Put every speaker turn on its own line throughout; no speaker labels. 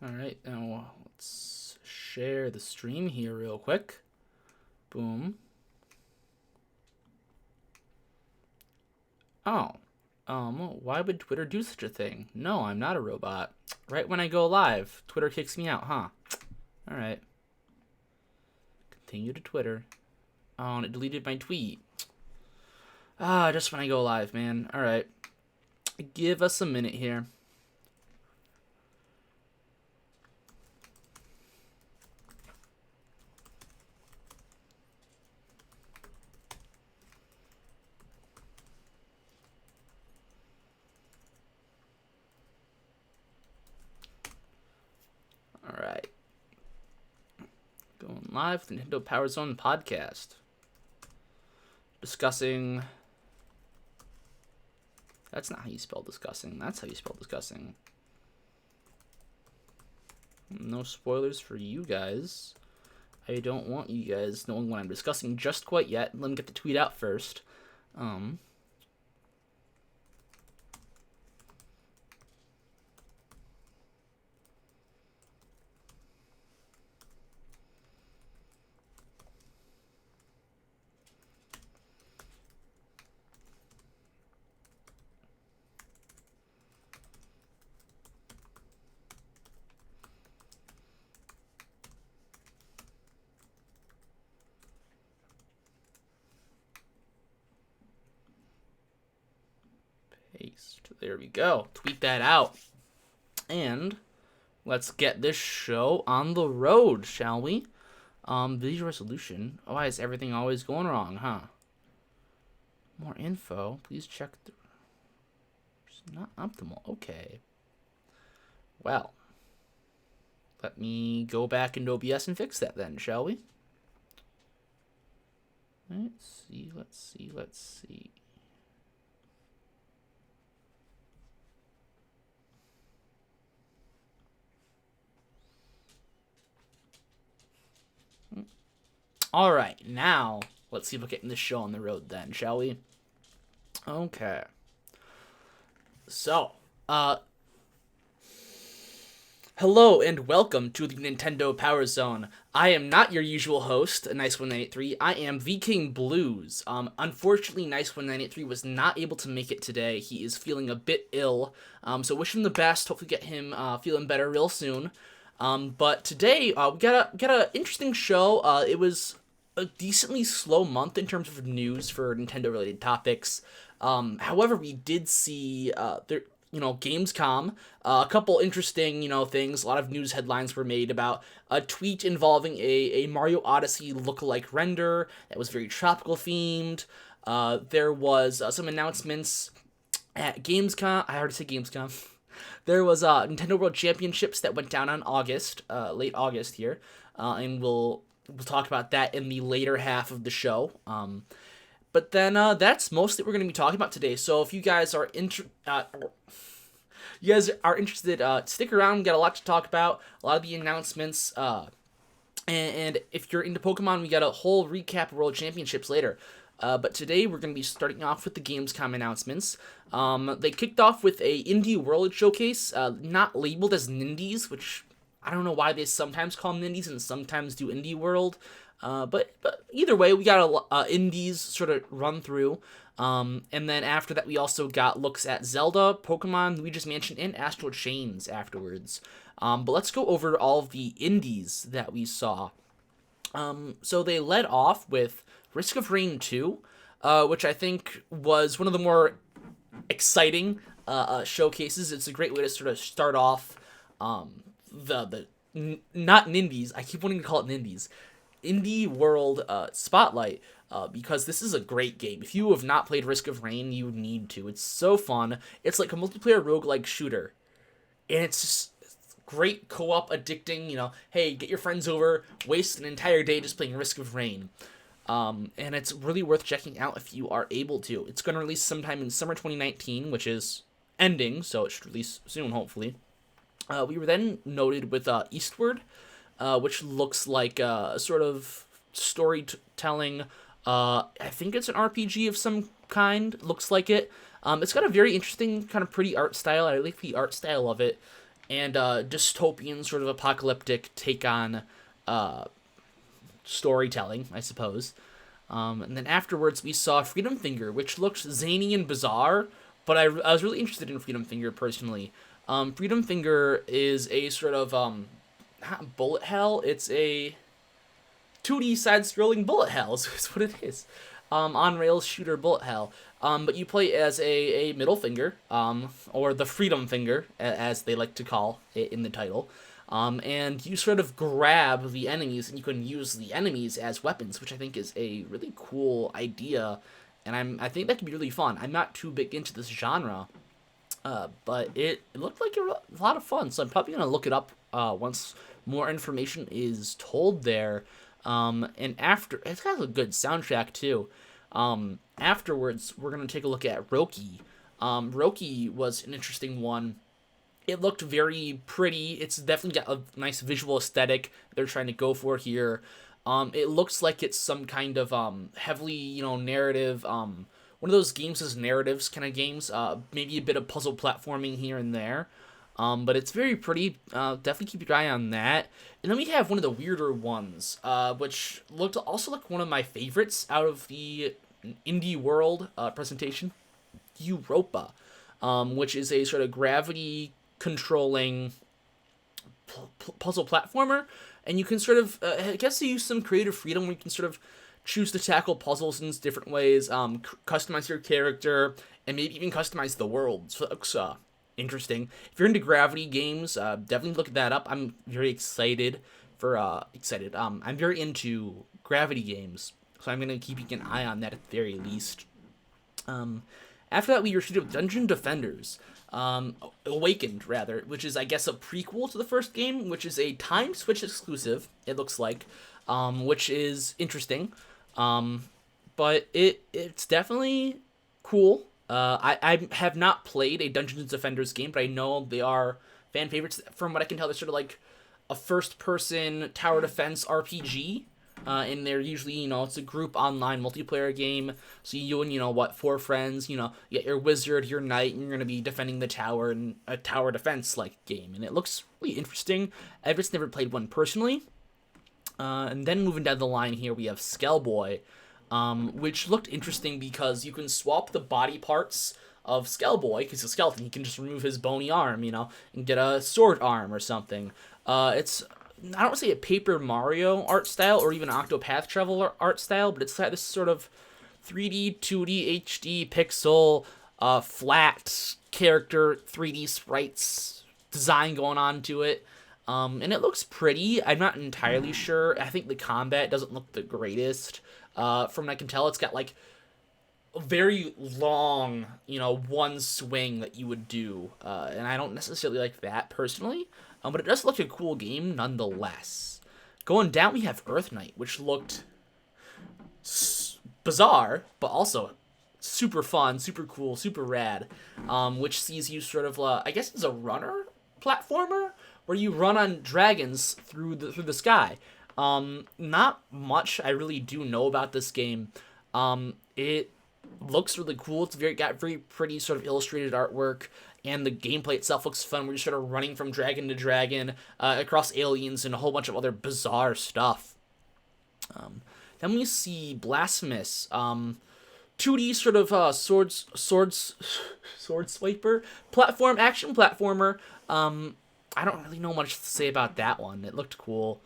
Alright, now let's share the stream here real quick. Boom. Oh. Why would Twitter do such a thing? No, I'm not a robot. Right when I go live, Twitter kicks me out, huh? Alright. Continue to Twitter. Oh, and it deleted my tweet. Just when I go live, man. Alright. Give us a minute here. Alright. Going live with the Nintendo Power Zone podcast. Discussing... That's not how you spell discussing. That's how you spell discussing. No spoilers for you guys. I don't want you guys knowing what I'm discussing just quite yet. Let me get the tweet out first. Paste. There we go. Tweet that out. And let's get this show on the road, shall we? Video resolution. Why is everything always going wrong, huh? More info. Please check the... It's not optimal. Okay. Well. Let me go back into OBS and fix that then, shall we? Let's see. All right, now let's see if we're getting this show on the road then, shall we? Okay. So, hello and welcome to the Nintendo Power Zone. I am not your usual host, Nice1983. I am the King Blues. Unfortunately, Nice1983 was not able to make it today. He is feeling a bit ill, so wish him the best. Hopefully get him feeling better real soon. But today, we got an interesting show. It was a decently slow month in terms of news for Nintendo-related topics. However, we did see Gamescom, a couple interesting, things. A lot of news headlines were made about a tweet involving a Mario Odyssey lookalike render that was very tropical themed. There was some announcements at Gamescom. I already said Gamescom. There was Nintendo World Championships that went down on late August here, and we'll talk about that in the later half of the show. But then that's mostly what we're going to be talking about today. So if you guys are interested, stick around. We got a lot to talk about. A lot of the announcements. And if you're into Pokemon, we got a whole recap of World Championships later. But today we're going to be starting off with the Gamescom announcements. They kicked off with a Indie World Showcase, not labeled as Nindies, which I don't know why they sometimes call them Nindies and sometimes do Indie World. But either way, we got a Indies sort of run through. And then after that, we also got looks at Zelda, Pokemon, Luigi's Mansion, and Astral Chains afterwards. But let's go over all of the Indies that we saw. So they led off with Risk of Rain 2, which I think was one of the more exciting showcases. It's a great way to sort of start off not Nindies. I keep wanting to call it Nindies. Indie World Spotlight, because this is a great game. If you have not played Risk of Rain, you need to. It's so fun. It's like a multiplayer roguelike shooter. And it's just great co-op addicting, hey, get your friends over, waste an entire day just playing Risk of Rain. And it's really worth checking out if you are able to. It's going to release sometime in summer 2019, which is ending, so it should release soon, hopefully. We were then noted with Eastward, which looks like a sort of storytelling. I think it's an RPG of some kind. Looks like it. It's got a very interesting, kind of pretty art style. I like the art style of it. and dystopian sort of apocalyptic take on storytelling, I suppose. And then afterwards, we saw Freedom Finger, which looked zany and bizarre, but I was really interested in Freedom Finger personally. Freedom Finger is a sort of not bullet hell. It's a 2D side-scrolling bullet hell. Is what it is. On-rails shooter bullet hell. But you play as a middle finger, or the Freedom Finger, as they like to call it in the title. And you sort of grab the enemies, and you can use the enemies as weapons, which I think is a really cool idea, and I think that could be really fun. I'm not too big into this genre, but it looked like a lot of fun, so I'm probably gonna look it up once more information is told there. And after, it's got a good soundtrack too. Afterwards, we're gonna take a look at Roki. Roki was an interesting one. It looked very pretty. It's definitely got a nice visual aesthetic they're trying to go for here. It looks like it's some kind of heavily, narrative. One of those games is narratives kind of games. Maybe a bit of puzzle platforming here and there. But it's very pretty. Definitely keep your eye on that. And then we have one of the weirder ones, which looked also like one of my favorites out of the indie world presentation, Europa, which is a sort of gravity controlling puzzle platformer, and you can sort of I guess you use some creative freedom where you can sort of choose to tackle puzzles in different ways, customize your character, and maybe even customize the world. So it looks interesting. If you're into gravity games, definitely look that up. I'm very excited for I'm very into gravity games, so I'm gonna keep an eye on that at the very least. After that, we were treated with Dungeon Defenders. Awakened, rather, which is, I guess, a prequel to the first game, which is a time switch exclusive, it looks like, which is interesting. But it's definitely cool. I have not played a Dungeons Defenders game, but I know they are fan favorites. From what I can tell, they're sort of like a first-person tower defense RPG. And they're usually, it's a group online multiplayer game. So you and, 4 friends, you get your wizard, your knight, and you're going to be defending the tower in a tower defense-like game. And it looks really interesting. I've just never played one personally. And then moving down the line here, we have Skellboy, which looked interesting because you can swap the body parts of Skellboy, because he's a skeleton. He can just remove his bony arm, and get a sword arm or something. I don't say a Paper Mario art style or even Octopath Traveler art style, but it's this sort of 3D, 2D, HD, pixel, flat character, 3D sprites design going on to it. And it looks pretty. I'm not entirely sure. I think the combat doesn't look the greatest. From what I can tell, it's got like a very long, one swing that you would do. And I don't necessarily like that personally. But it does look like a cool game nonetheless. Going down, we have Earth Knight, which looked bizarre, but also super fun, super cool, super rad. Which sees you sort of, I guess it's a runner platformer, where you run on dragons through the sky. Not much I really do know about this game. It looks really cool. It's got very pretty sort of illustrated artwork. And the gameplay itself looks fun. We're just sort of running from dragon to dragon, across aliens and a whole bunch of other bizarre stuff. Then we see Blasphemous, 2D sort of sword swiper action platformer. I don't really know much to say about that one. It looked cool.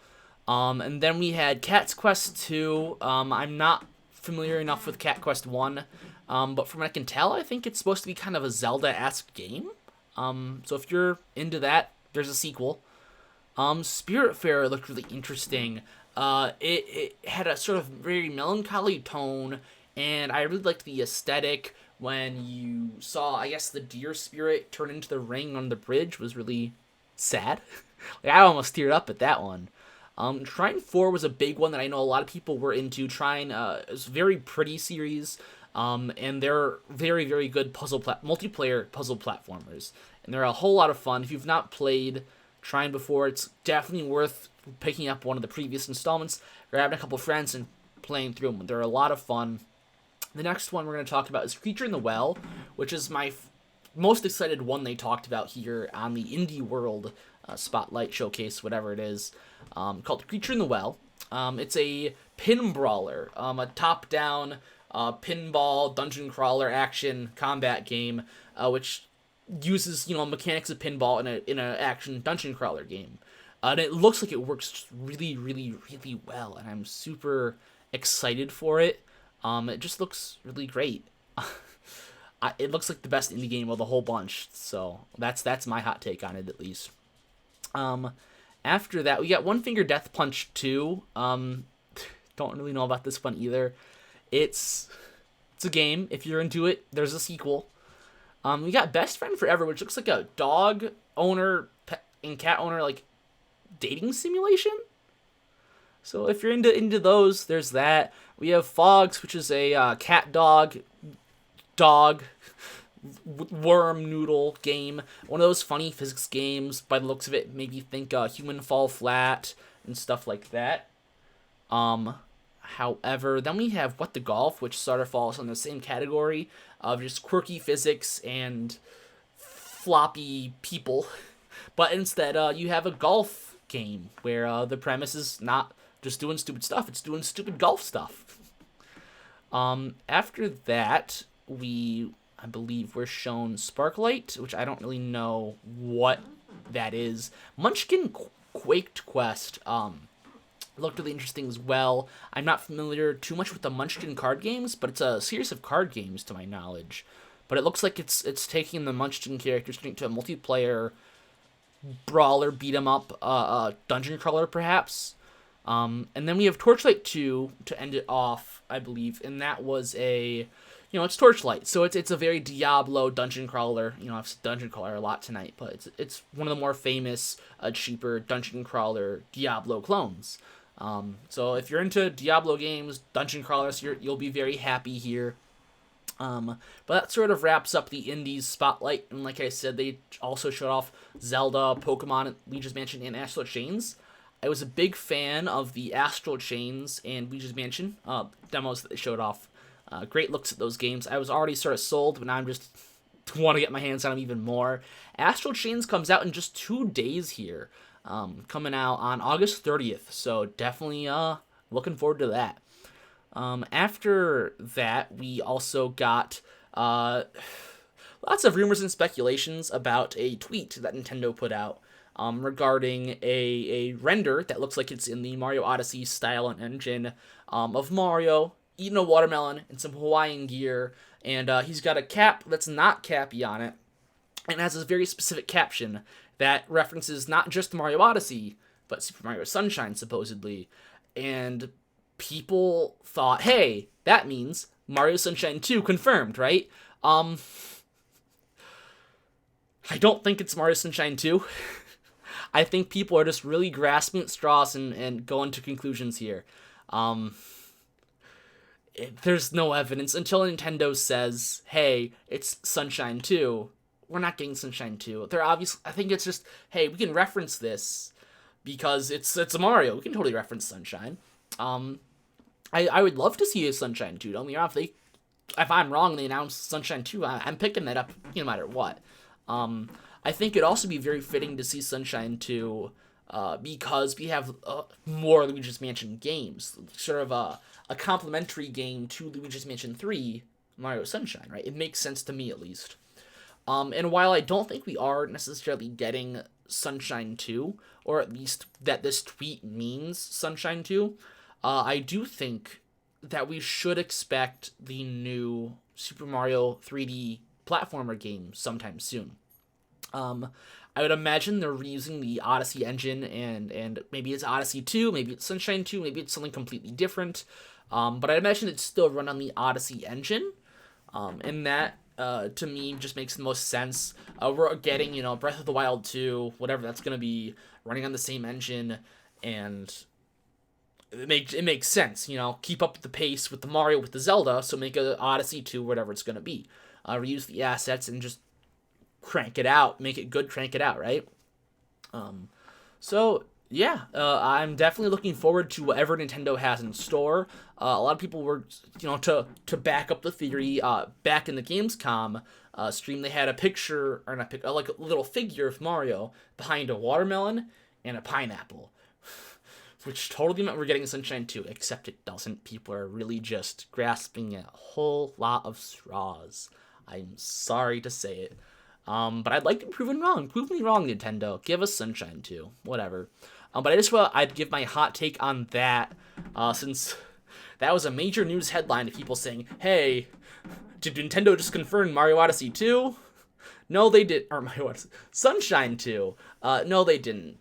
And then we had Cat's Quest 2. I'm not familiar enough with Cat Quest 1. But from what I can tell, I think it's supposed to be kind of a Zelda-esque game. So if you're into that, there's a sequel. Spiritfarer looked really interesting. It had a sort of very melancholy tone, and I really liked the aesthetic. When you saw, I guess, the deer spirit turn into the ring on the bridge was really sad. I almost teared up at that one. Trine 4 was a big one that I know a lot of people were into. Trine is a very pretty series. And they're very, very good multiplayer puzzle platformers. And they're a whole lot of fun. If you've not played Trine before, it's definitely worth picking up one of the previous installments, grabbing a couple friends, and playing through them. They're a lot of fun. The next one we're going to talk about is Creature in the Well, which is most excited one they talked about here on the Indie World Spotlight Showcase, whatever it is, called Creature in the Well. It's a pin brawler, a top-down pinball dungeon crawler action combat game, which uses mechanics of pinball in a action dungeon crawler game. And it looks like it works really, really, really well, and I'm super excited for it. It just looks really great. It looks like the best indie game of the whole bunch, so that's my hot take on it, at least. After that, we got One Finger Death Punch 2. Don't really know about this one either. It's a game. If you're into it, there's a sequel. We got Best Friend Forever, which looks like a dog owner and cat owner like dating simulation. So if you're into those, there's that. We have Fogs, which is a cat dog worm noodle game. One of those funny physics games. By the looks of it, maybe think Human Fall Flat and stuff like that. However, then we have What the Golf, which sort of falls in the same category of just quirky physics and floppy people. But instead, you have a golf game where the premise is not just doing stupid stuff, it's doing stupid golf stuff. After that, I believe we're shown Sparklight, which I don't really know what that is. Munchkin Quaked Quest looked really interesting as well. I'm not familiar too much with the Munchkin card games, but it's a series of card games to my knowledge. But it looks like it's taking the Munchkin characters to a multiplayer brawler, beat 'em up, dungeon crawler perhaps. And then we have Torchlight 2 to end it off, I believe, and that was it's Torchlight, so it's a very Diablo dungeon crawler. I've said dungeon crawler a lot tonight, but it's one of the more famous, cheaper dungeon crawler Diablo clones. So if you're into Diablo games, dungeon crawlers, you'll be very happy here. But that sort of wraps up the Indies spotlight, and like I said, they also showed off Zelda, Pokemon, Luigi's Mansion, and Astral Chains. I was a big fan of the Astral Chains and Luigi's Mansion demos that they showed off. Great looks at those games. I was already sort of sold, but now I'm just want to get my hands on them even more. Astral Chains comes out in just 2 days here, coming out on August 30th, so definitely looking forward to that. After that, we also got lots of rumors and speculations about a tweet that Nintendo put out regarding a render that looks like it's in the Mario Odyssey style and engine of Mario eating a watermelon in some Hawaiian gear, and he's got a cap that's not Cappy on it, and has a very specific caption that references not just Mario Odyssey, but Super Mario Sunshine, supposedly, and people thought, hey, that means Mario Sunshine 2 confirmed, right? I don't think it's Mario Sunshine 2. I think people are just really grasping at straws and going to conclusions here. There's no evidence until Nintendo says, hey, it's Sunshine 2. We're not getting Sunshine 2. They're obviously, I think it's just, hey, we can reference this because it's a Mario. We can totally reference Sunshine. I would love to see a Sunshine 2. Don't me wrong, if I'm wrong and they announce Sunshine 2, I'm picking that up no matter what. I think it'd also be very fitting to see Sunshine 2 because we have more Luigi's Mansion games. Sort of a complementary game to Luigi's Mansion 3, Mario Sunshine, right? It makes sense to me, at least. And while I don't think we are necessarily getting Sunshine 2, or at least that this tweet means Sunshine 2, I do think that we should expect the new Super Mario 3D platformer game sometime soon. I would imagine they're reusing the Odyssey engine, and maybe it's Odyssey 2, maybe it's Sunshine 2, maybe it's something completely different. But I imagine it's still run on the Odyssey engine. And that, to me, just makes the most sense. We're getting, Breath of the Wild 2, whatever that's going to be, running on the same engine, and it makes sense, keep up the pace with the Mario, with the Zelda, so make a Odyssey 2, whatever it's going to be. Reuse the assets and just crank it out, make it good, crank it out, right? So Yeah, I'm definitely looking forward to whatever Nintendo has in store. A lot of people were, to back up the theory. Back in the Gamescom stream, they had a picture or not, like a little figure of Mario behind a watermelon and a pineapple, which totally meant we're getting Sunshine 2, except it doesn't. People are really just grasping at a whole lot of straws. I'm sorry to say it. But I'd like to be proven wrong. Prove me wrong, Nintendo. Give us Sunshine 2. Whatever. But I'd give my hot take on that, since that was a major news headline of people saying, hey, did Nintendo just confirm Mario Odyssey 2? No, they did. Or Mario Odyssey. Sunshine 2. No, they didn't.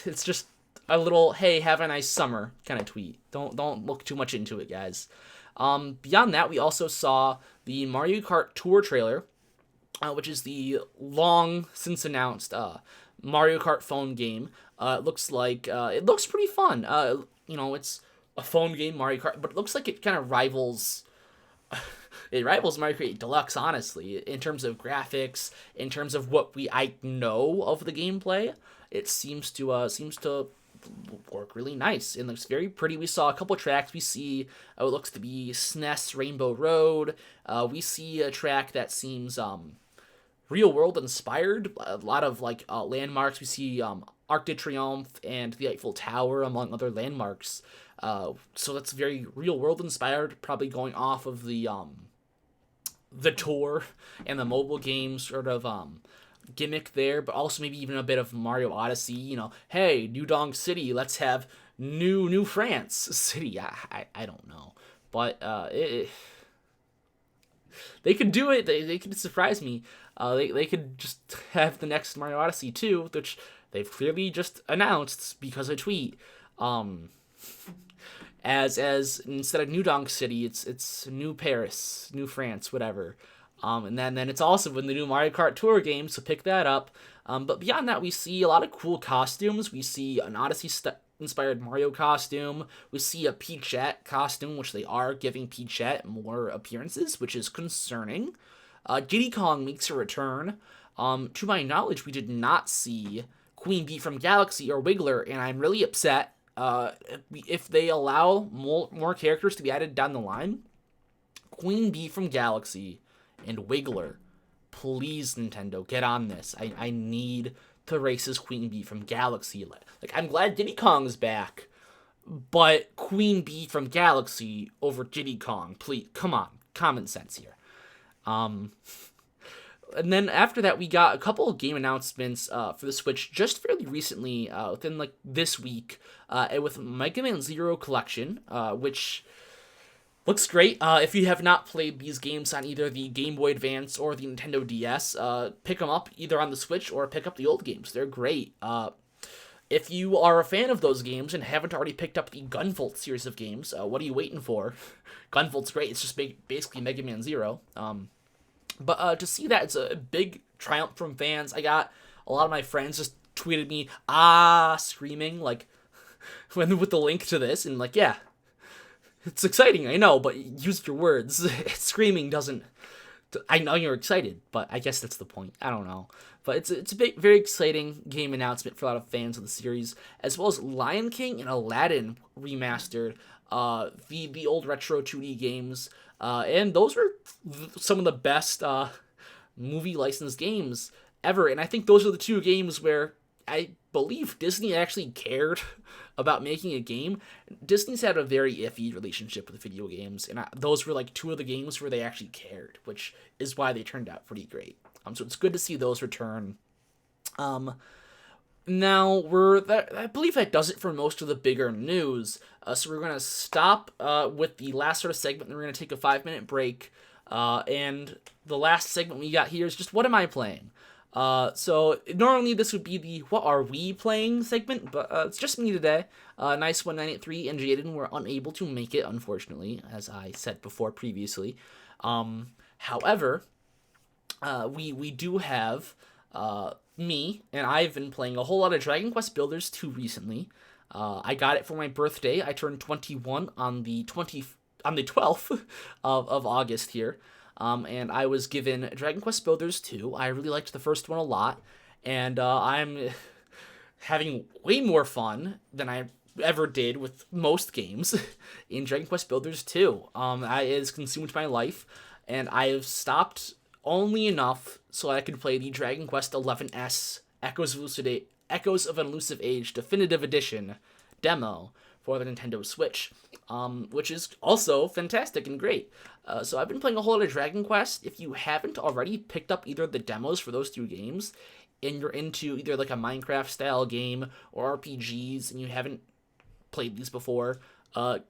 It's just a little, hey, have a nice summer kind of tweet. Don't look too much into it, guys. Beyond that, we also saw the Mario Kart Tour trailer, which is the long since announced Mario Kart phone game. It looks pretty fun. It's a phone game, Mario Kart, but it looks like it kind of rivals. It rivals Mario Kart Deluxe, honestly, in terms of graphics, in terms of what I know of the gameplay. It seems to work really nice. It looks very pretty. We saw a couple tracks. We see what looks to be SNES Rainbow Road. We see a track that seems real world inspired. A lot of landmarks. We see Arc de Triomphe and the Eiffel Tower, among other landmarks. So that's very real world inspired. Probably going off of the tour and the mobile game sort of gimmick there, but also maybe even a bit of Mario Odyssey. Hey, New Donk City, let's have New France City. I don't know, but they could do it. They could surprise me. They could just have the next Mario Odyssey 2, which they've clearly just announced because of a tweet. As instead of New Donk City, it's New Paris, New France, whatever. And then it's also in the new Mario Kart Tour game, so pick that up. But beyond that, we see a lot of cool costumes. We see an Odyssey-inspired Mario costume. We see a Peachette costume, which they are giving Peachette more appearances, which is concerning. Diddy Kong makes a return. To my knowledge, we did not see Queen Bee from Galaxy or Wiggler, and I'm really upset. If they allow more characters to be added down the line, Queen Bee from Galaxy and Wiggler, please, Nintendo, get on this. I need to race as Queen Bee from Galaxy. I'm glad Diddy Kong's back, but Queen Bee from Galaxy over Diddy Kong, please, come on, common sense here. And then after that, we got a couple of game announcements for the Switch just fairly recently, within this week, with Mega Man Zero Collection, which looks great. If you have not played these games on either the Game Boy Advance or the Nintendo DS, pick them up either on the Switch or pick up the old games. They're great. If you are a fan of those games and haven't already picked up the Gunvolt series of games, what are you waiting for? Gunvolt's great. It's just basically Mega Man Zero. But to see that, it's a big triumph from fans. I got a lot of my friends just tweeted me, screaming, with the link to this, and yeah, it's exciting, I know, but use your words. Screaming doesn't... I know you're excited, but I guess that's the point. I don't know. But it's a big, very exciting game announcement for a lot of fans of the series, as well as Lion King and Aladdin remastered, the old retro 2D games, and those were some of the best movie licensed games ever. And I think those are the two games where I believe Disney actually cared about making a game. Disney's had a very iffy relationship with video games, and those were two of the games where they actually cared, which is why they turned out pretty great. So it's good to see those return. Now I believe that does it for most of the bigger news. So we're gonna stop with the last sort of segment, and we're gonna take a 5-minute break. And the last segment we got here is just what am I playing? So normally this would be the what are we playing segment, but it's just me today. Nice 193 and Jaden were unable to make it, unfortunately, as I said before previously. However, we do have me, and I've been playing a whole lot of Dragon Quest Builders 2 recently. I got it for my birthday. I turned 21 on the 12th of August here. And I was given Dragon Quest Builders 2. I really liked the first one a lot, and I'm having way more fun than I ever did with most games in Dragon Quest Builders 2. It has consumed my life, and I have stopped only enough so I could play the Dragon Quest 11S Echoes of an Elusive Age Definitive Edition demo for the Nintendo Switch, which is also fantastic and great. So I've been playing a whole lot of Dragon Quest. If you haven't already picked up either of the demos for those two games, and you're into either like a Minecraft style game or RPGs, and you haven't played these before, what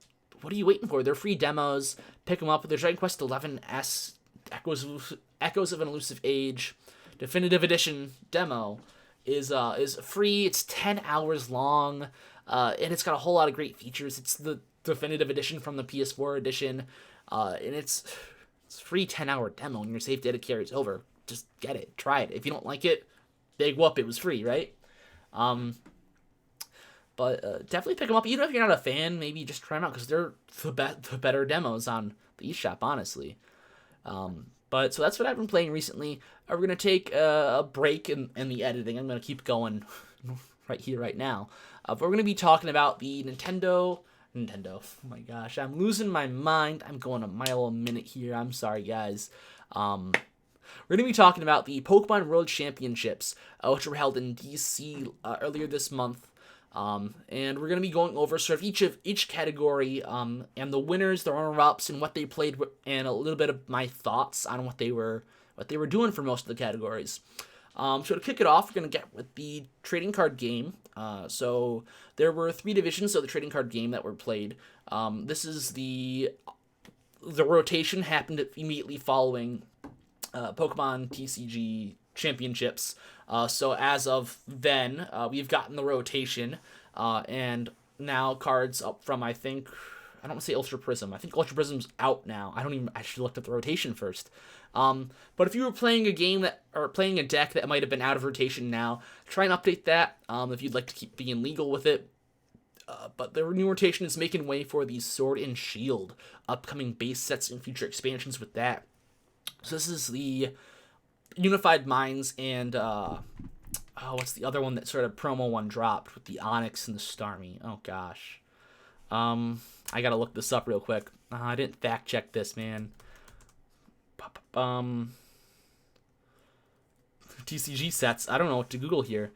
are you waiting for? They're free demos. Pick them up. The Dragon Quest 11S Echoes of an Elusive Age Definitive Edition demo is free. It's 10 hours long, and it's got a whole lot of great features. It's the Definitive Edition from the PS4 edition, and it's free 10-hour demo, and your save data carries over. Just get it. Try it. If you don't like it, big whoop, it was free, right? But definitely pick them up. Even if you're not a fan, maybe just try them out, because they're the better demos on the eShop, honestly. But so that's what I've been playing recently. We're going to take a break in the editing. I'm going to keep going right here, right now. But we're going to be talking about the Nintendo. Oh my gosh, I'm losing my mind. I'm going a mile a minute here. I'm sorry, guys. We're going to be talking about the Pokemon World Championships, which were held in DC earlier this month. And we're going to be going over sort of each category, and the winners, the runner-ups, and what they played, and a little bit of my thoughts on what they were doing for most of the categories. So to kick it off, we're going to get with the trading card game. So there were 3 divisions of the trading card game that were played. This is the rotation happened immediately following Pokemon TCG Championships. So as of then, we've gotten the rotation, and now cards up from, I don't want to say Ultra Prism. I think Ultra Prism's out now. I should look at the rotation first. But if you were playing playing a deck that might have been out of rotation now, try and update that, if you'd like to keep being legal with it. But the new rotation is making way for the Sword and Shield upcoming base sets and future expansions with that. So this is the Unified Minds and what's the other one that sort of promo one dropped with the Onyx and the Starmie? Oh gosh, I gotta look this up real quick. I didn't fact check this, man. TCG Sets. I don't know what to Google here.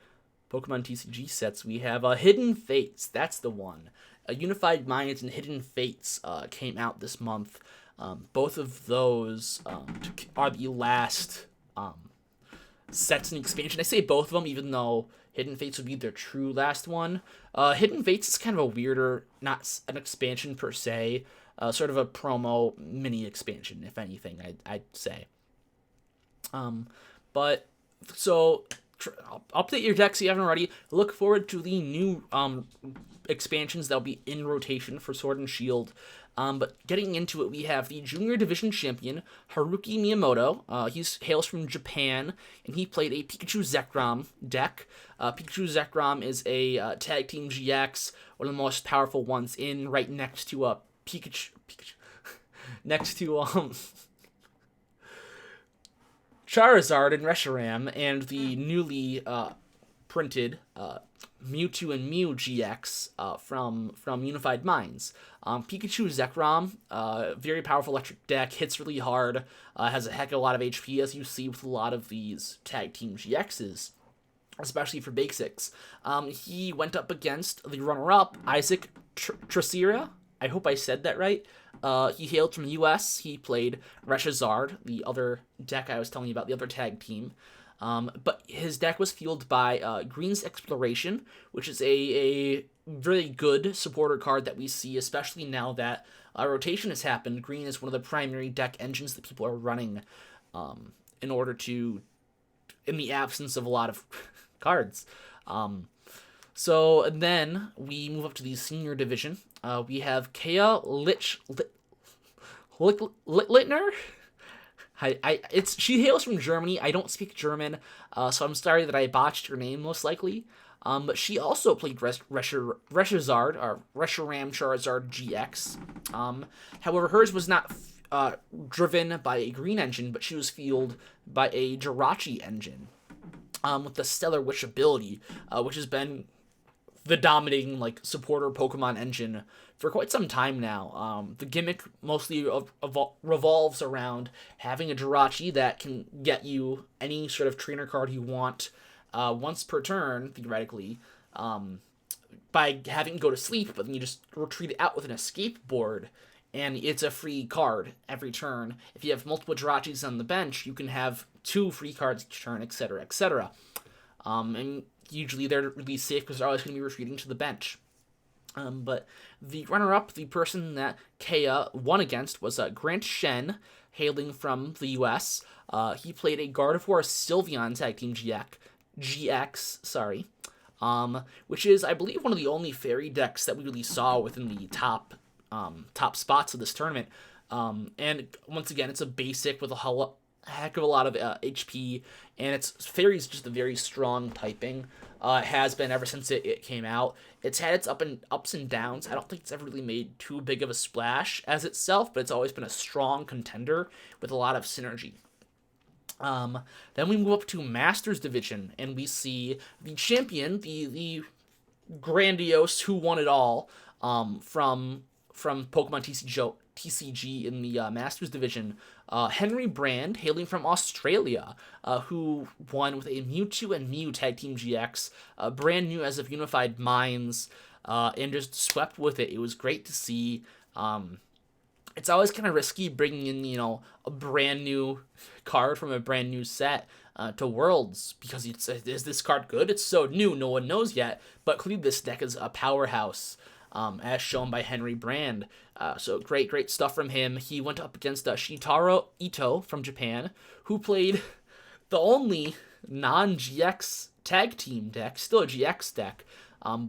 Pokemon TCG Sets. We have Hidden Fates. That's the one. Unified Minds and Hidden Fates came out this month. Both of those are the last sets in expansion. I say both of them, even though Hidden Fates would be their true last one. Hidden Fates is kind of a weirder, not an expansion per se, sort of a promo mini expansion, if anything, I'd say. But so update your decks if you haven't already. Look forward to the new expansions that'll be in rotation for Sword and Shield. But getting into it, we have the Junior Division Champion, Haruki Miyamoto. He hails from Japan, and he played a Pikachu Zekrom deck. Pikachu Zekrom is a Tag Team GX, one of the most powerful ones in, right next to Pikachu next to Charizard and Reshiram, and the newly printed Mewtwo and Mew GX from Unified Minds. Pikachu Zekrom, very powerful electric deck, hits really hard, has a heck of a lot of HP, as you see with a lot of these Tag Team GXs, especially for basics. He went up against the runner-up, Isaac Tracera. I hope I said that right. He hailed from the US. He played Reshazard, the other deck I was telling you about, the other tag team. But his deck was fueled by Green's Exploration, which is a really good supporter card that we see, especially now that rotation has happened. Green is one of the primary deck engines that people are running in order to, in the absence of a lot of cards. So then we move up to the Senior Division. We have Kea Littner. She hails from Germany. I don't speak German, so I'm sorry that I botched her name most likely. But she also played Reshazard, or Reshiram Charizard GX. However, hers was not driven by a green engine, but she was fueled by a Jirachi engine. with the Stellar Witch ability, which has been the dominating like supporter Pokemon engine for quite some time now. The gimmick mostly revolves around having a Jirachi that can get you any sort of trainer card you want once per turn, theoretically, by having it go to sleep, but then you just retreat it out with an escape board, and it's a free card every turn. If you have multiple Jirachis on the bench, you can have 2 free cards each turn, etc., etc. And usually they're really safe because they're always going to be retreating to the bench. But the runner-up, the person that Kea won against, was Grant Shen, hailing from the U.S. He played a Gardevoir Sylveon Tag Team GX, which is, I believe, one of the only fairy decks that we really saw within the top spots of this tournament. And once again, it's a basic with a heck of a lot of HP, and its fairy is just a very strong typing. It has been ever since it came out. It's had its ups and downs. I don't think it's ever really made too big of a splash as itself, but it's always been a strong contender with a lot of synergy. Then we move up to Masters Division, and we see the champion, the grandiose who won it all, from Pokemon TCG in the Masters Division, Henry Brand, hailing from Australia, who won with a Mewtwo and Mew Tag Team GX, brand new as of Unified Minds, and just swept with it. It was great to see. It's always kind of risky bringing in, a brand new card from a brand new set to Worlds, because is this card good? It's so new, no one knows yet, but clearly this deck is a powerhouse, as shown by Henry Brand. So great stuff from him. He went up against Shitaro Ito from Japan, who played the only non-GX tag team deck, still a GX deck,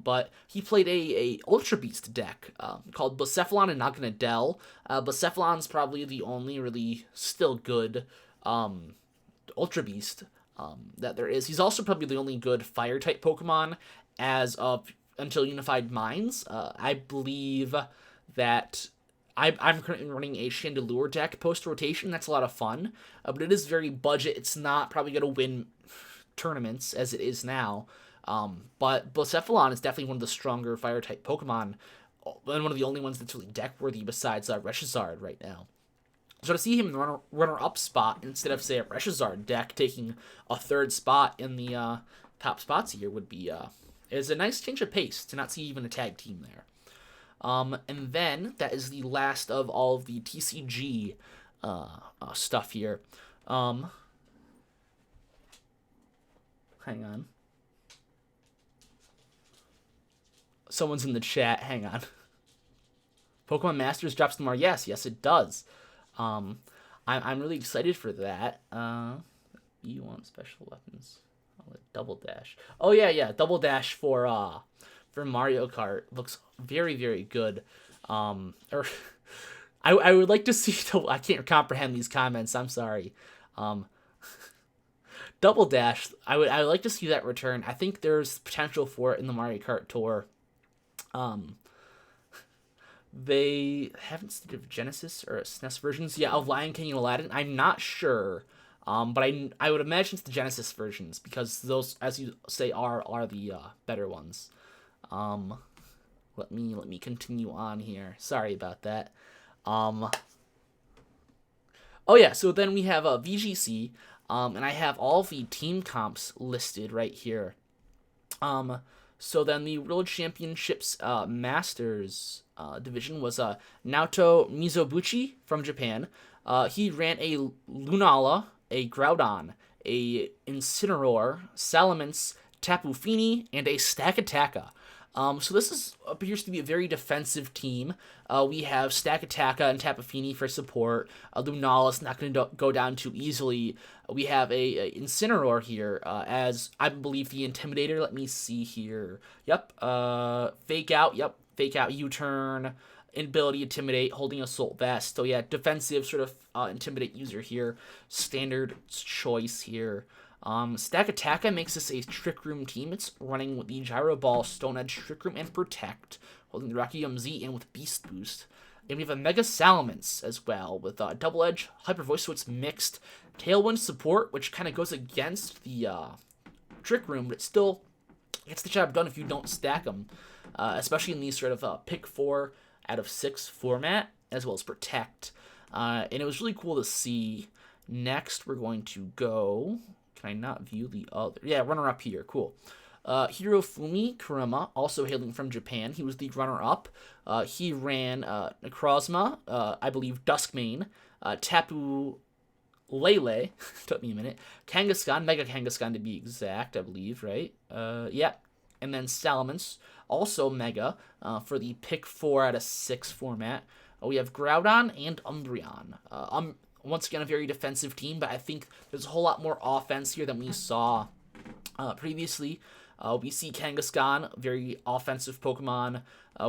but he played a Ultra Beast deck called Blacephalon and Naganadel. Blacephalon's probably the only really still good Ultra Beast that there is. He's also probably the only good Fire-type Pokemon as of until Unified Minds. I believe that I'm currently running a Chandelure deck post-rotation. That's a lot of fun, but it is very budget. It's not probably going to win tournaments as it is now. But Blacephalon is definitely one of the stronger Fire-type Pokemon, and one of the only ones that's really deck-worthy besides Reshizard right now. So to see him in the runner-up spot instead of, say, a Reshizard deck taking a 3rd spot in the top spots here would be is a nice change of pace to not see even a tag team there. And then that is the last of all of the TCG stuff here. Hang on. Someone's in the chat. Hang on. Pokemon Masters drops tomorrow. Yes, it does. I'm really excited for that. You want special weapons? Double dash. Oh yeah, double dash for Mario Kart looks very, very good. I would like to see I can't comprehend these comments. I'm sorry. Double dash. I would like to see that return. I think there's potential for it in the Mario Kart Tour. They haven't stated of Genesis or SNES versions. Yeah, of Lion King and Aladdin. I'm not sure. But I would imagine it's the Genesis versions, because those, as you say, are the better ones. Let me continue on here. Sorry about that. Oh yeah, so then we have VGC, and I have all the team comps listed right here. So then the World Championships Masters division was Naoto Mizobuchi from Japan. He ran a Lunala, a Groudon, a Incineroar, Salamence, Tapu Fini, and a Stakataka. So this appears to be a very defensive team. We have Stakataka and Tapu Fini for support. Lunala's not going to go down too easily. We have a Incineroar here as, I believe, the Intimidator. Let me see here. Yep. Fake out. Yep. Fake out U-turn. Inability Intimidate, holding Assault Vest. So yeah, defensive sort of Intimidate user here. Standard choice here. Stakataka makes this a Trick Room team. It's running with the Gyro Ball, Stone Edge, Trick Room, and Protect, holding the Rocky Z in with Beast Boost. And we have a Mega Salamence as well, with Double Edge, Hyper Voice, so it's mixed. Tailwind support, which kind of goes against the Trick Room, but it still gets the job done if you don't stack them, especially in these sort of pick 4 out of 6 format, as well as Protect. And it was really cool to see. Next, we're going to go... Can I not view the other? Yeah, runner-up here. Cool. Hirofumi Kurama, also hailing from Japan. He was the runner-up. He ran Necrozma, I believe Duskmane, Tapu Lele, took me a minute, Kangaskhan, Mega Kangaskhan to be exact, I believe, right? Yeah. And then Salamence, also Mega, for the pick 4 out of 6 format. We have Groudon and Umbreon. Once again, a very defensive team, but I think there's a whole lot more offense here than we saw previously. We see Kangaskhan, very offensive Pokemon.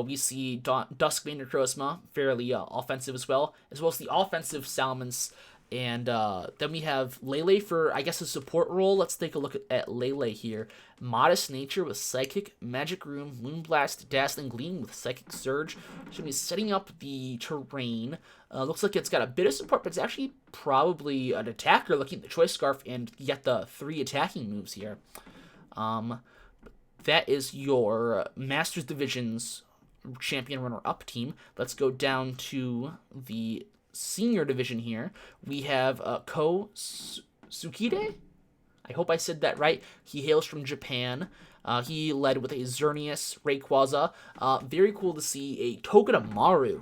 We see Duskmane Necrozma, fairly offensive as well as the offensive Salamence. And then we have Lele for, I guess, a support role. Let's take a look at Lele here. Modest Nature with Psychic, Magic Room, Moonblast, Dazzling Gleam with Psychic Surge. Should be setting up the terrain. Looks like it's got a bit of support, but it's actually probably an attacker looking at the Choice Scarf and get the 3 attacking moves here. That is your Masters Division's champion runner-up team. Let's go down to the senior division here. We have Ko Tsukide. I hope I said that right. He hails from Japan. He led with a Xerneas, Rayquaza. Very cool to see a Togedemaru.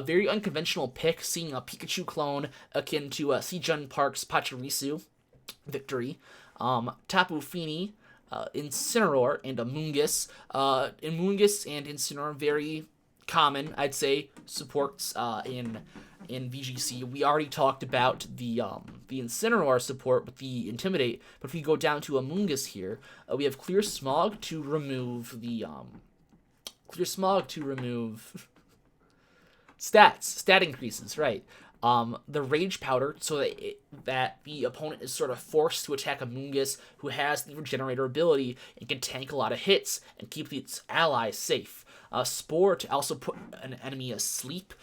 Very unconventional pick, seeing a Pikachu clone akin to Sejun Park's Pachirisu victory. Tapu Fini, Incineroar, and Amoonguss. Amoonguss and Incineroar, very common, I'd say, supports in VGC. We already talked about the Incineroar support with the Intimidate, but if we go down to Amoonguss here, we have Clear Smog to remove the stat increases, right? The Rage Powder, so that the opponent is sort of forced to attack Amoonguss, who has the Regenerator ability and can tank a lot of hits and keep its allies safe. Spore to also put an enemy asleep.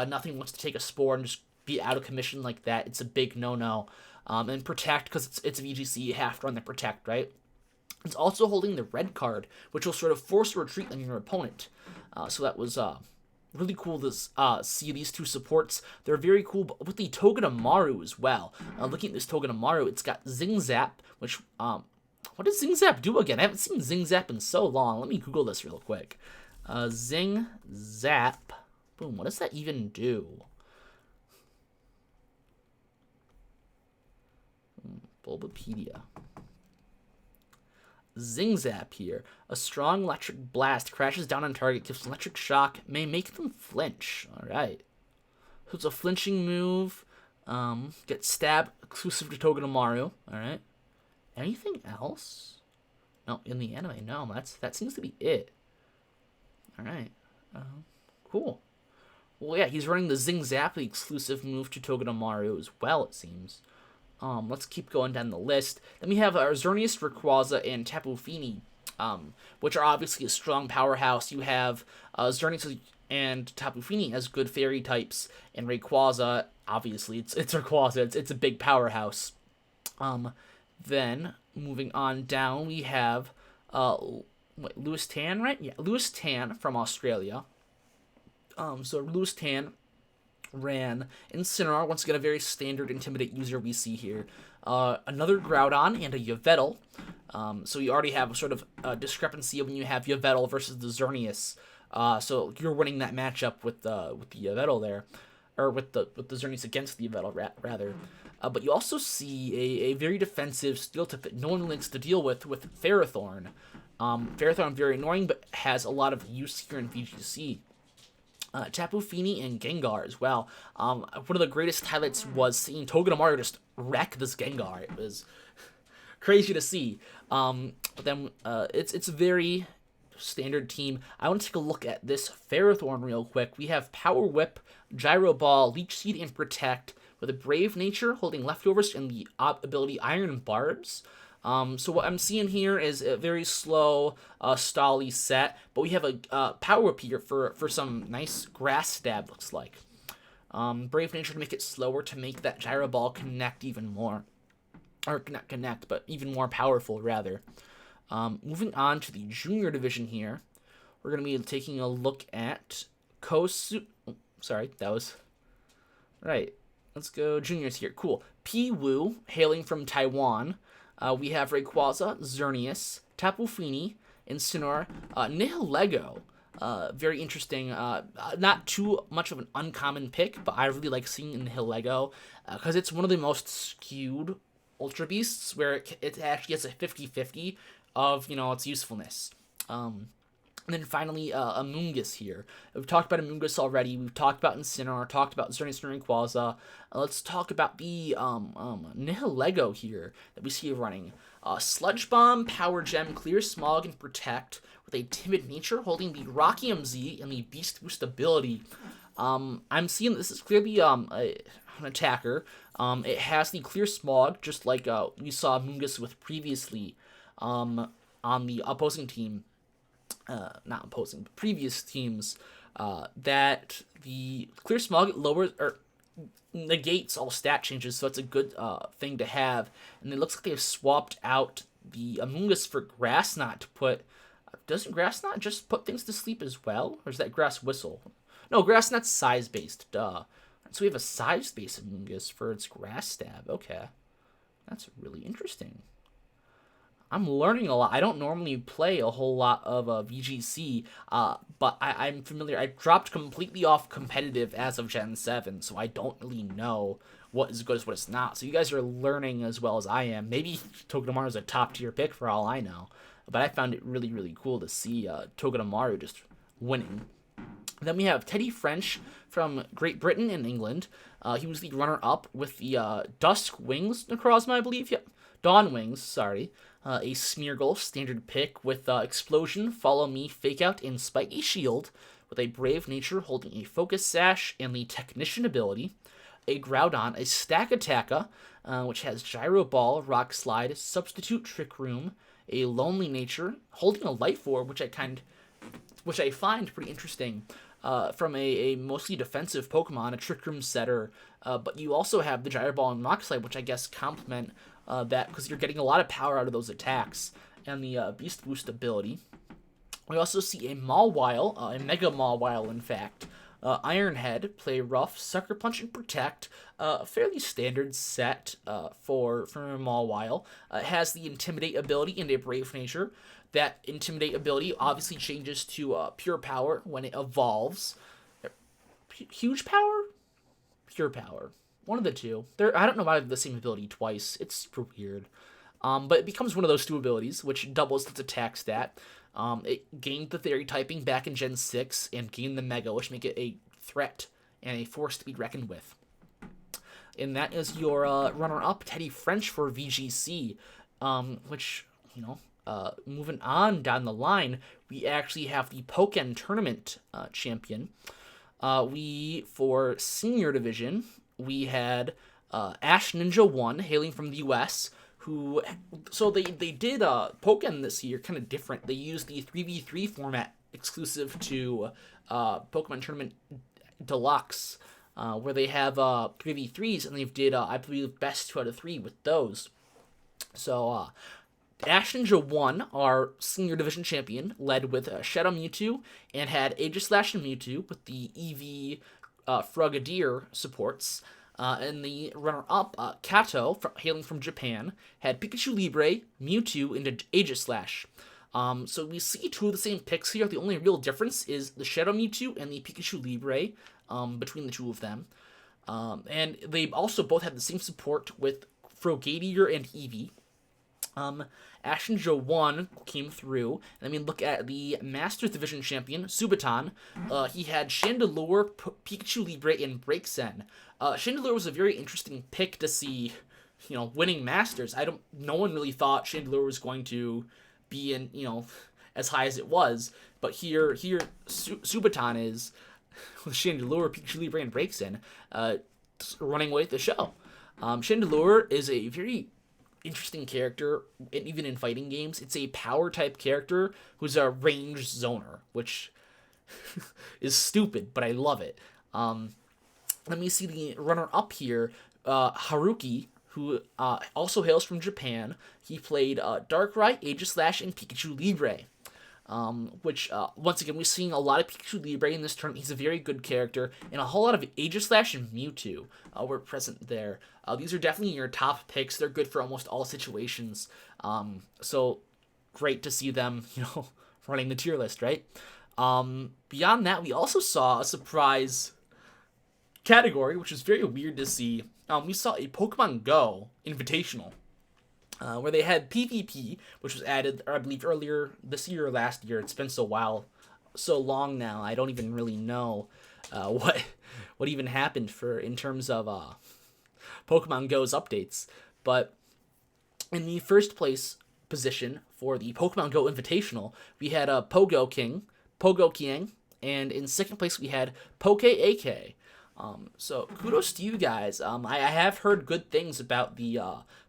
Nothing wants to take a Spore and just be out of commission like that. It's a big no-no. And Protect, because it's VGC, you have to run the Protect, right? It's also holding the red card, which will sort of force a retreat on your opponent. So that was really cool to see these two supports. They're very cool, but with the Togedemaru as well. Looking at this Togedemaru, it's got Zing Zap, which... what does Zing Zap do again? I haven't seen Zing Zap in so long. Let me Google this real quick. Zing Zap. Boom, what does that even do? Bulbapedia. Zing Zap here. A strong electric blast crashes down on target, gives electric shock, may make them flinch. Alright. So it's a flinching move. Get stab exclusive to Togedemaru. Alright. Anything else? No, in the anime, no. That seems to be it. Alright. Cool. Well, yeah, he's running the Zing Zap, the exclusive move to Togedemaru as well, it seems. Let's keep going down the list. Then we have our Xerneas, Rayquaza, and Tapu Fini, which are obviously a strong powerhouse. You have Xerneas and Tapu Fini as good fairy types, and Rayquaza, obviously, it's Rayquaza, it's a big powerhouse. Then, moving on down, we have Lewis Tan, right? Yeah, Lewis Tan from Australia. So Lewis Tan ran Incineroar, once again a very standard Intimidate user we see here. Another Groudon and a Yveltal. So you already have sort of a discrepancy when you have Yveltal versus the Xerneas. So you're winning that matchup with the Yveltal there, or with the Xerneas against the Yveltal rather. But you also see a very defensive steel type that no one likes to deal with Ferrothorn. Ferrothorn very annoying, but has a lot of use here in VGC. Tapu Fini and Gengar as well. One of the greatest highlights was seeing Togedemaru just wreck this Gengar. It was crazy to see. But then it's a very standard team. I want to take a look at this Ferrothorn real quick. We have Power Whip, Gyro Ball, Leech Seed, and Protect, with a Brave Nature holding leftovers and the ability Iron Barbs. So what I'm seeing here is a very slow, stally set, but we have a Power Whip here for some nice grass stab, looks like. Brave Nature to make it slower, to make that Gyro Ball connect even more. Or not connect, but even more powerful, rather. Moving on to the junior division here, we're going to be taking a look at Kosu. Sorry, that was right. Let's go juniors here. Cool. P. Wu, hailing from Taiwan. We have Rayquaza, Xerneas, Tapu Fini, Incineroar, Nihilego. Very interesting. Not too much of an uncommon pick, but I really like seeing Nihilego because it's one of the most skewed Ultra Beasts where it actually gets a 50-50 of, its usefulness. And then finally, Amoonguss here. We've talked about Amoonguss already. We've talked about Incineroar, talked about Xerneas and Rayquaza. Let's talk about the Nihilego here that we see running. Sludge Bomb, Power Gem, Clear Smog, and Protect with a timid nature, holding the Rocky MZ and the Beast Boost ability. I'm seeing this is clearly an attacker. It has the Clear Smog, just like we saw Amoonguss with previously on the opposing team. Not opposing, but previous teams, that the Clear Smog lowers or negates all stat changes, so it's a good thing to have. And it looks like they've swapped out the Amoonguss for Grass Knot to put. Doesn't Grass Knot just put things to sleep as well, or is that Grass Whistle? No, Grass Knot's size based. Duh. So we have a size based Amoonguss for its Grass Stab. Okay, that's really interesting. I'm learning a lot. I don't normally play a whole lot of VGC, but I'm familiar. I dropped completely off competitive as of Gen 7, so I don't really know what is good as what is not. So you guys are learning as well as I am. Maybe Togedemaru is a top-tier pick for all I know, but I found it really, really cool to see Togedemaru just winning. Then we have Teddy French from Great Britain and England. He was the runner-up with the Dusk Wings Necrozma, I believe. Yep. Dawn Wings, sorry. A Smeargle, standard pick with Explosion, Follow Me, Fake Out, and Spiky Shield, with a Brave Nature holding a Focus Sash and the Technician ability. A Groudon, a Stack Attacka, which has Gyro Ball, Rock Slide, Substitute Trick Room, a Lonely Nature, holding a Life Orb, which I find pretty interesting. From a mostly defensive Pokemon, a Trick Room setter, but you also have the Gyro Ball and Rock Slide, which I guess complement that because you're getting a lot of power out of those attacks, and the Beast Boost ability. We also see a Mawile, a Mega Mawile in fact. Iron Head, Play Rough, Sucker Punch, and Protect. A fairly standard set for Mawile. It has the Intimidate ability and a Brave Nature. That Intimidate ability obviously changes to Pure Power when it evolves. Huge Power? Pure Power. One of the two. I don't know why I have the same ability twice. It's super weird. But it becomes one of those two abilities, which doubles its attack stat. It gained the Fairy typing back in Gen 6 and gained the Mega, which make it a threat and a force to be reckoned with. And that is your runner-up, Teddy French for VGC, which, moving on down the line, we actually have the Pokken Tournament champion. For Senior Division, we had Ash Ninja 1, hailing from the US, they did Pokken this year kind of different. They used the 3v3 format exclusive to Pokemon Tournament Deluxe, where they have 3v3s, and they've did, I believe, best 2 out of 3 with those. So, Ash Ninja 1, our Senior Division champion, led with Shadow Mewtwo, and had Aegislash and Mewtwo with the EV Frogadier supports. And the runner-up, Kato, hailing from Japan, had Pikachu Libre, Mewtwo, and Aegislash. So we see two of the same picks here. The only real difference is the Shadow Mewtwo and the Pikachu Libre between the two of them. And they also both have the same support with Frogadier and Eevee. Ash Ninja 1 came through, and then we look at the Masters Division champion, Subaton. He had Chandelure, Pikachu Libre, and Breaksen. Chandelure was a very interesting pick to see, winning Masters. No one really thought Chandelure was going to be in, as high as it was, but here Subaton is, with Chandelure, Pikachu Libre, and Breaksen, running away with the show. Chandelure is a very interesting character, even in fighting games. It's a power type character who's a range zoner, which is stupid, but I love it. Let me see the runner up here, Haruki, who also hails from Japan. He played Darkrai, Aegislash, and Pikachu Libre. Which, once again, we're seeing a lot of Pikachu Libre in this tournament. He's a very good character, and a whole lot of Aegislash and Mewtwo were present there. These are definitely your top picks. They're good for almost all situations. So, great to see them, running the tier list, right? Beyond that, we also saw a surprise category, which is very weird to see. We saw a Pokemon Go Invitational. Where they had PvP, which was added, I believe, earlier this year or last year. It's been so long now. I don't even really know what even happened in terms of Pokemon Go's updates. But in the first place position for the Pokemon Go Invitational, we had Pogo King, and in second place we had Poke AK. So kudos to you guys. I have heard good things about the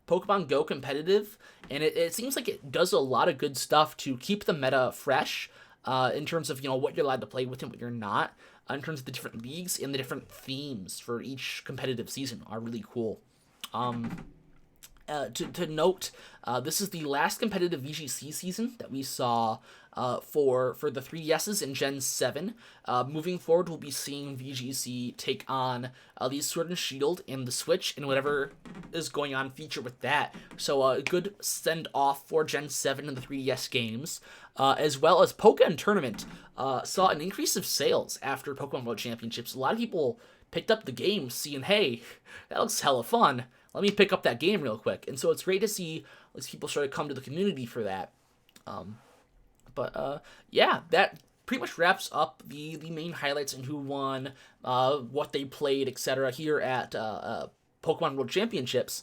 Pokemon Go competitive, and it seems like it does a lot of good stuff to keep the meta fresh in terms of what you're allowed to play with and what you're not. In terms of the different leagues and the different themes for each competitive season are really cool. To note, this is the last competitive VGC season that we saw for the 3DSs in Gen 7. Moving forward, we'll be seeing VGC take on the Sword and Shield and the Switch and whatever is going on feature with that. So a good send-off for Gen 7 and the 3DS games, as well as Pokken Tournament saw an increase of sales after Pokemon World Championships. A lot of people picked up the game seeing, hey, that looks hella fun. Let me pick up that game real quick. And so it's great to see these people sort of come to the community for that. Yeah, that pretty much wraps up the main highlights and who won, what they played, etc. here at Pokemon World Championships.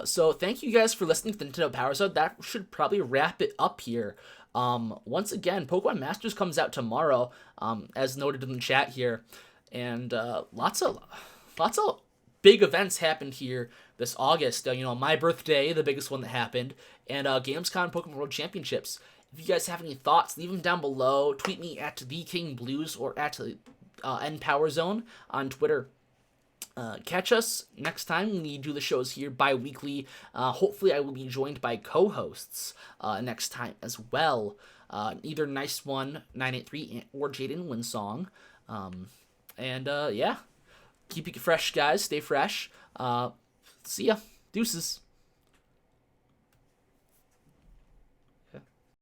So thank you guys for listening to the Nintendo Power Zone. That should probably wrap it up here. Once again, Pokemon Masters comes out tomorrow, as noted in the chat here. And lots of big events happened here this August. My birthday, the biggest one that happened, and Gamescom Pokemon World Championships. If you guys have any thoughts, leave them down below. Tweet me at TheKingBlues or at NPowerZone on Twitter. Catch us next time when we do the shows here bi-weekly. Hopefully I will be joined by co-hosts next time as well. Either Nice1983 or Jaden Winsong. Yeah. Keep it fresh, guys. Stay fresh. See ya. Deuces.